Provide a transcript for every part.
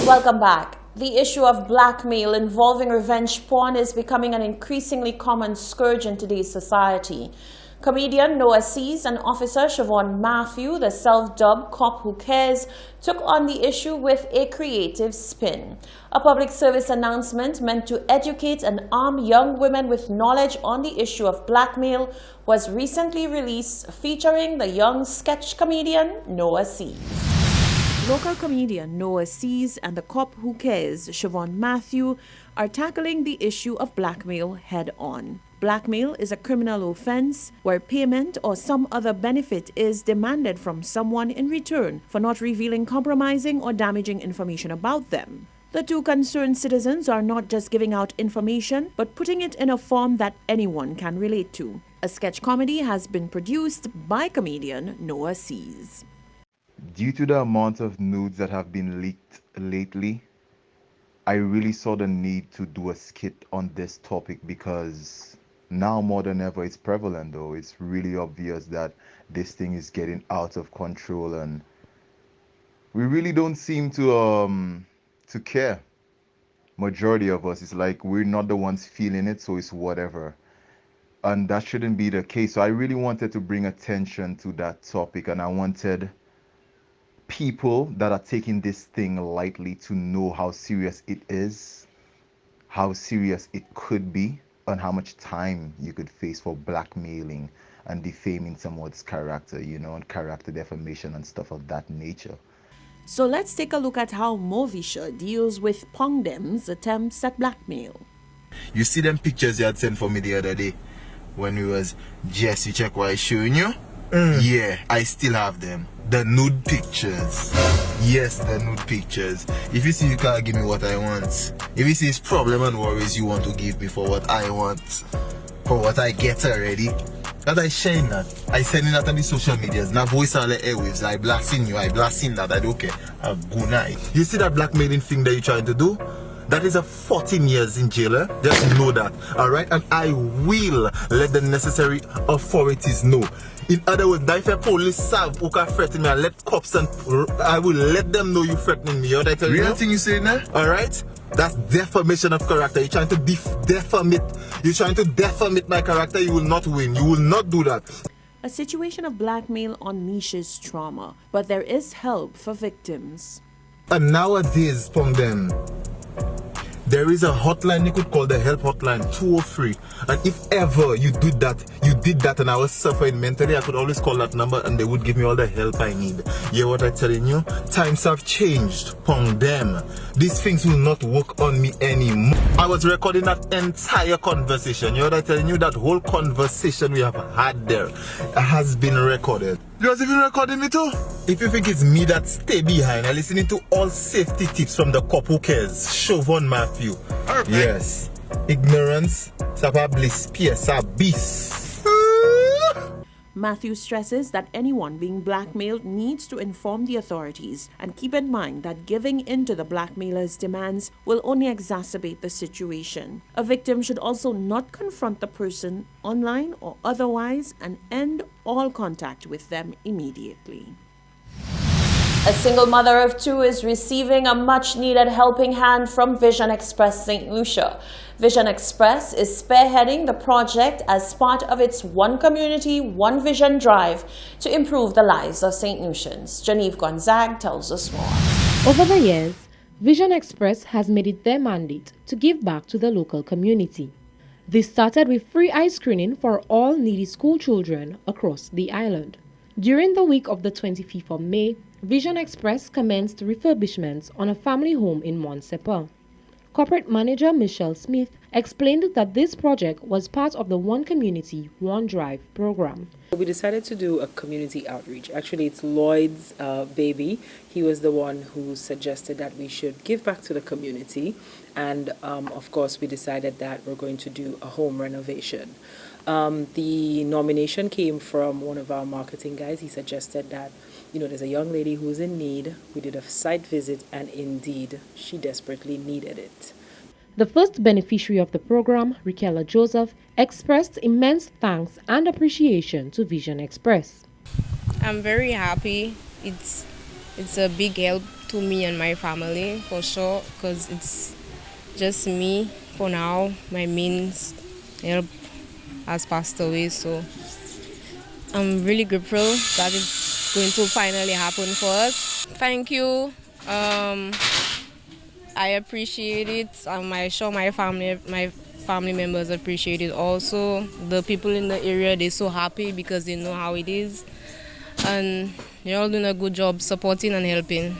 Welcome back. The issue of blackmail involving revenge porn is becoming an increasingly common scourge in today's society. Comedian Noah Sees and Officer Siobhan Matthew, the self-dubbed cop who cares, took on the issue with a creative spin. A public service announcement meant to educate and arm young women with knowledge on the issue of blackmail was recently released, featuring the young sketch comedian Noah Sees. Local comedian Noah Sees and the cop who cares, Siobhan Matthew, are tackling the issue of blackmail head-on. Blackmail is a criminal offense where payment or some other benefit is demanded from someone in return for not revealing compromising or damaging information about them. The two concerned citizens are not just giving out information, but putting it in a form that anyone can relate to. A sketch comedy has been produced by comedian Noah Sees. Due to the amount of nudes that have been leaked lately, I really saw the need to do a skit on this topic because now more than ever it's prevalent, though. It's really obvious that this thing is getting out of control and we really don't seem to care. Majority of us, it's like we're not the ones feeling it, so it's whatever. And that shouldn't be the case. So I really wanted to bring attention to that topic, and I wanted people that are taking this thing lightly to know how serious it is, how serious it could be, and how much time you could face for blackmailing and defaming someone's character, and character defamation and stuff of that nature. So let's take a look at how Movisha deals with Pongdem's attempts at blackmail. You see them pictures you had sent for me the other day when we was Jesse check what I showing you? Yeah, I still have them. The nude pictures. Yes, the nude pictures. If you see you can't give me what I want, if you see it's problem and worries you want to give me for what I want, for what I get already, that I share that. I sending that on the social medias. Now voice on the airwaves. I blasting you, I blasting that. I don't care. Have good night. You see that blackmailing thing that you're trying to do? That is a 14 years in jail. Just know that. Alright? And I will let the necessary authorities know. In other words, if a police serve who can threaten me and let cops and I will let them know you threatening me. What I tell you? Real thing you say now? Alright? That's defamation of character. You're trying to defamate. You're trying to defamate my character. You will not win. You will not do that. A situation of blackmail unleashes trauma, but there is help for victims. And nowadays, from them, there is a hotline you could call, the help hotline, 203. And if ever you did that and I was suffering mentally, I could always call that number and they would give me all the help I need. You hear what I'm telling you? Times have changed upon them. These things will not work on me anymore. I was recording that entire conversation. You know what I'm telling you? That whole conversation we have had there has been recorded. You was even recording me too? If you think it's me that stay behind and listening to all safety tips from the cop who cares, Siobhan Matthew. Perfect. Yes. Ignorance, sapa bliss, piesa bis. Matthew stresses that anyone being blackmailed needs to inform the authorities and keep in mind that giving in to the blackmailer's demands will only exacerbate the situation. A victim should also not confront the person online or otherwise and end all contact with them immediately. A single mother of two is receiving a much-needed helping hand from Vision Express St. Lucia. Vision Express is spearheading the project as part of its One Community, One Vision drive to improve the lives of St. Lucians. Genevieve Gonzague tells us more. Over the years, Vision Express has made it their mandate to give back to the local community. This started with free eye screening for all needy school children across the island. During the week of the 25th of May, Vision Express commenced refurbishments on a family home in Montsepa. Corporate Manager Michelle Smith explained that this project was part of the One Community, One Drive program. We decided to do a community outreach. Actually, it's Lloyd's baby. He was the one who suggested that we should give back to the community. And of course, we decided that we're going to do a home renovation. The nomination came from one of our marketing guys. He suggested that, there's a young lady who's in need. We did a site visit and indeed, she desperately needed it. The first beneficiary of the program, Rikella Joseph, expressed immense thanks and appreciation to Vision Express. I'm very happy. It's It's a big help to me and my family, for sure, because it's just me for now. My main help has passed away, so I'm really grateful that it's going to finally happen for us. Thank you. I appreciate it. I'm sure my family members appreciate it also. The people in the area, they're so happy because they know how it is. And they're all doing a good job supporting and helping.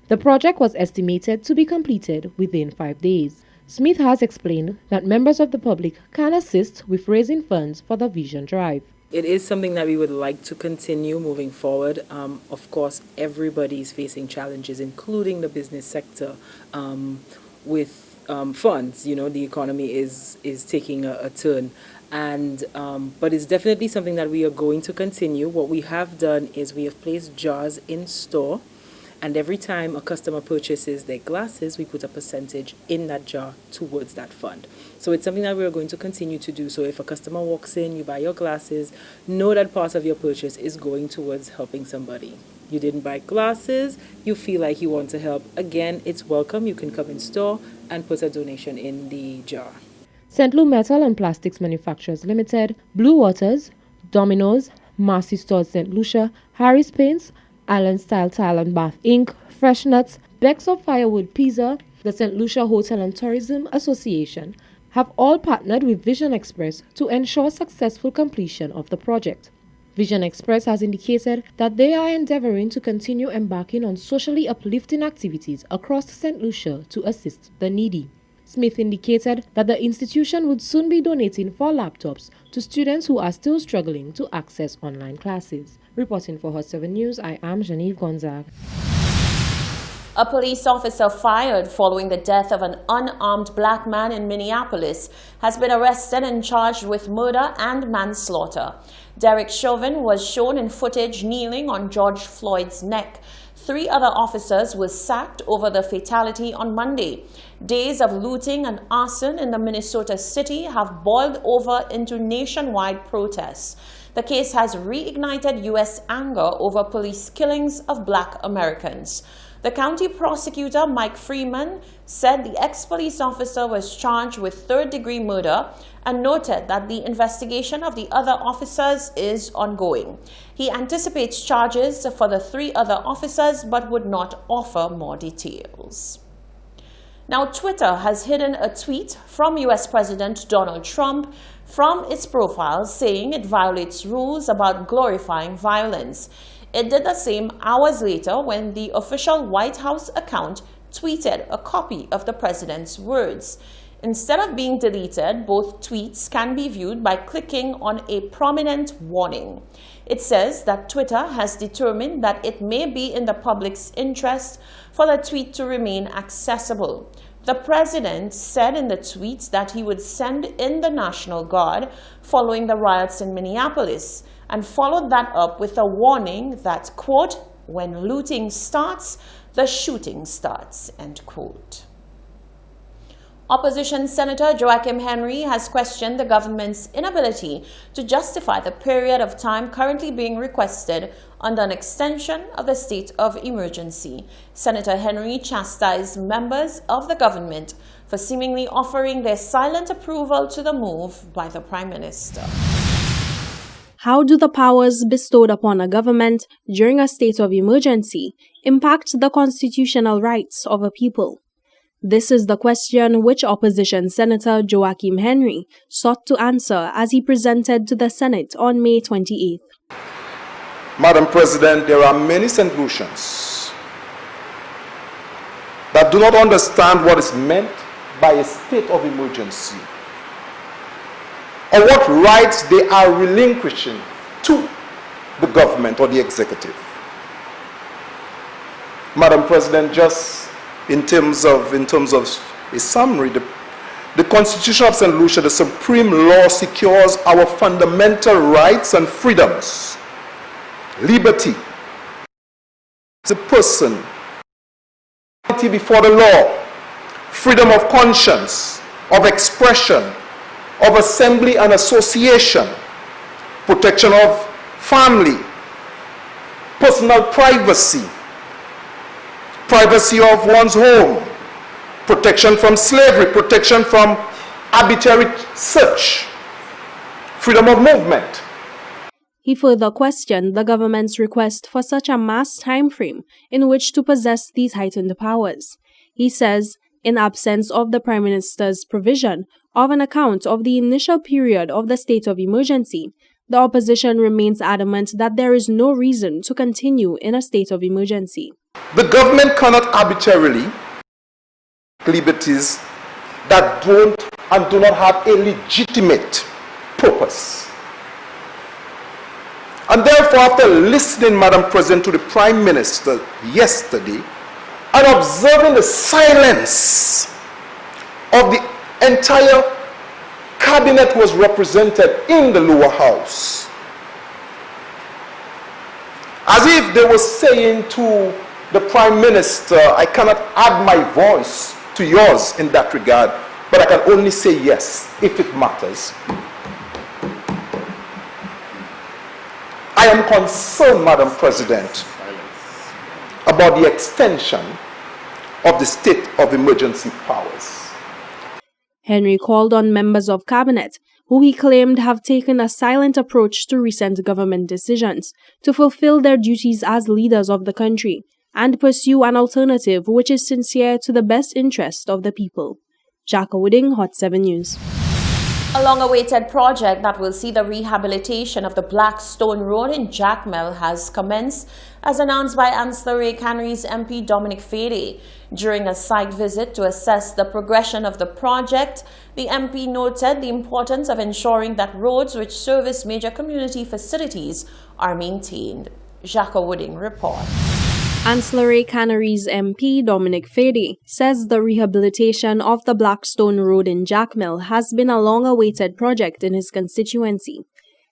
The project was estimated to be completed within 5 days. Smith has explained that members of the public can assist with raising funds for the Vision Drive. It is something that we would like to continue moving forward. Of course, everybody is facing challenges, including the business sector, with funds. You know, the economy is taking a turn. And but it's definitely something that we are going to continue. What we have done is we have placed jars in store, and every time a customer purchases their glasses, we put a percentage in that jar towards that fund. So it's something that we are going to continue to do. So if a customer walks in, you buy your glasses, know that part of your purchase is going towards helping somebody. You didn't buy glasses, you feel like you want to help. Again, it's welcome. You can come in store and put a donation in the jar. St. Lou Metal and Plastics Manufacturers Limited, Blue Waters, Domino's, Marcy Stores St. Lucia, Harris Paints, Island Style Tile and Bath Inc., Fresh Nuts, Becks of Firewood Pizza, the St. Lucia Hotel and Tourism Association have all partnered with Vision Express to ensure successful completion of the project. Vision Express has indicated that they are endeavoring to continue embarking on socially uplifting activities across St. Lucia to assist the needy. Smith indicated that the institution would soon be donating 4 laptops to students who are still struggling to access online classes. Reporting for Hot 7 News, I am Genevieve Gonzague. A police officer fired following the death of an unarmed black man in Minneapolis has been arrested and charged with murder and manslaughter. Derek Chauvin was shown in footage kneeling on George Floyd's neck. 3 other officers were sacked over the fatality on Monday. Days of looting and arson in the Minnesota city have boiled over into nationwide protests. The case has reignited U.S. anger over police killings of black Americans. The county prosecutor, Mike Freeman, said the ex-police officer was charged with third-degree murder and noted that the investigation of the other officers is ongoing. He anticipates charges for the 3 other officers but would not offer more details. Now, Twitter has hidden a tweet from U.S. President Donald Trump from its profile, saying it violates rules about glorifying violence. It did the same hours later when the official White House account tweeted a copy of the president's words. Instead of being deleted, both tweets can be viewed by clicking on a prominent warning. It says that Twitter has determined that it may be in the public's interest for the tweet to remain accessible. The president said in the tweet that he would send in the National Guard following the riots in Minneapolis, and followed that up with a warning that, quote, "when looting starts, the shooting starts," end quote. Opposition Senator Joachim Henry has questioned the government's inability to justify the period of time currently being requested under an extension of the state of emergency. Senator Henry chastised members of the government for seemingly offering their silent approval to the move by the Prime Minister. How do the powers bestowed upon a government during a state of emergency impact the constitutional rights of a people? This is the question which Opposition Senator Joachim Henry sought to answer as he presented to the Senate on May 28th. Madam President, there are many St. Lucians that do not understand what is meant by a state of emergency, or what rights they are relinquishing to the government or the executive. Madam President, just in terms of a summary, the Constitution of St. Lucia, the supreme law, secures our fundamental rights and freedoms. Liberty, the person, equality before the law, freedom of conscience, of expression, of assembly and association, protection of family, personal privacy, privacy of one's home, protection from slavery, protection from arbitrary search, freedom of movement. He further questioned the government's request for such a mass time frame in which to possess these heightened powers. He says, in absence of the Prime Minister's provision of an account of the initial period of the state of emergency, the opposition remains adamant that there is no reason to continue in a state of emergency. The government cannot arbitrarily liberties that don't and do not have a legitimate purpose. And therefore, after listening, Madam President, to the Prime Minister yesterday and observing the silence of the entire cabinet was represented in the lower house, as if they were saying to the Prime Minister, I cannot add my voice to yours in that regard, but I can only say yes if it matters. I am concerned, Madam President, about the extension of the state of emergency powers. Henry called on members of cabinet, who he claimed have taken a silent approach to recent government decisions, to fulfill their duties as leaders of the country and pursue an alternative which is sincere to the best interest of the people. Jacka Wooding, Hot 7 News. A long-awaited project that will see the rehabilitation of the Black Stone Road in Jacmel has commenced, as announced by Ancillary Canneries MP Dominic Fede. During a site visit to assess the progression of the project, the MP noted the importance of ensuring that roads which service major community facilities are maintained. Jacka Wooding report. Ancillary Canneries MP Dominic Fede says the rehabilitation of the Blackstone Road in Jacmel has been a long-awaited project in his constituency.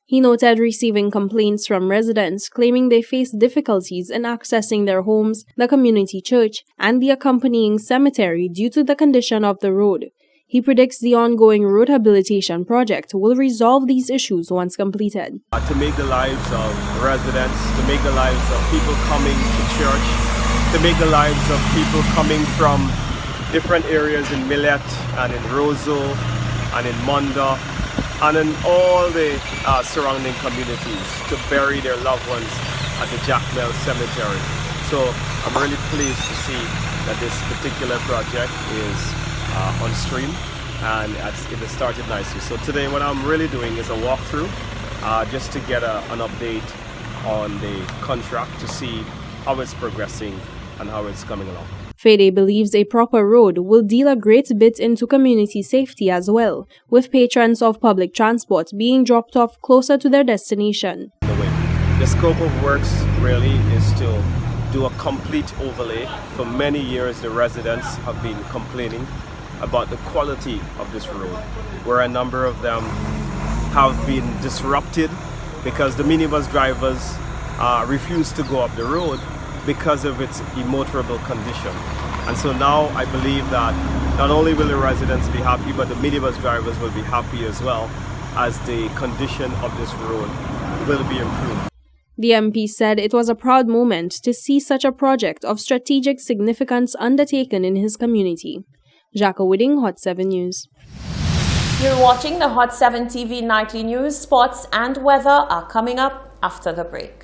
He noted receiving complaints from residents claiming they face difficulties in accessing their homes, the community church, and the accompanying cemetery due to the condition of the road. He predicts the ongoing road rehabilitation project will resolve these issues once completed. To make the lives of residents, to make the lives of people coming to church, to make the lives of people coming from different areas in Millet and in Roseau and in Munda and in all the surrounding communities, to bury their loved ones at the Jacmel Cemetery. So I'm really pleased to see that this particular project is on stream and it has started nicely. So today what I'm really doing is a walkthrough just to get an update on the contract to see how it's progressing and how it's coming along. Fede believes a proper road will deal a great bit into community safety as well, with patrons of public transport being dropped off closer to their destination. The scope of works really is to do a complete overlay. For many years the residents have been complaining about the quality of this road, where a number of them have been disrupted because the minibus drivers refuse to go up the road because of its immotorable condition. And so now I believe that not only will the residents be happy, but the minibus drivers will be happy as well, as the condition of this road will be improved. The MP said it was a proud moment to see such a project of strategic significance undertaken in his community. Jacka Wooding, Hot 7 News. You're watching the Hot 7 TV Nightly News. Sports and weather are coming up after the break.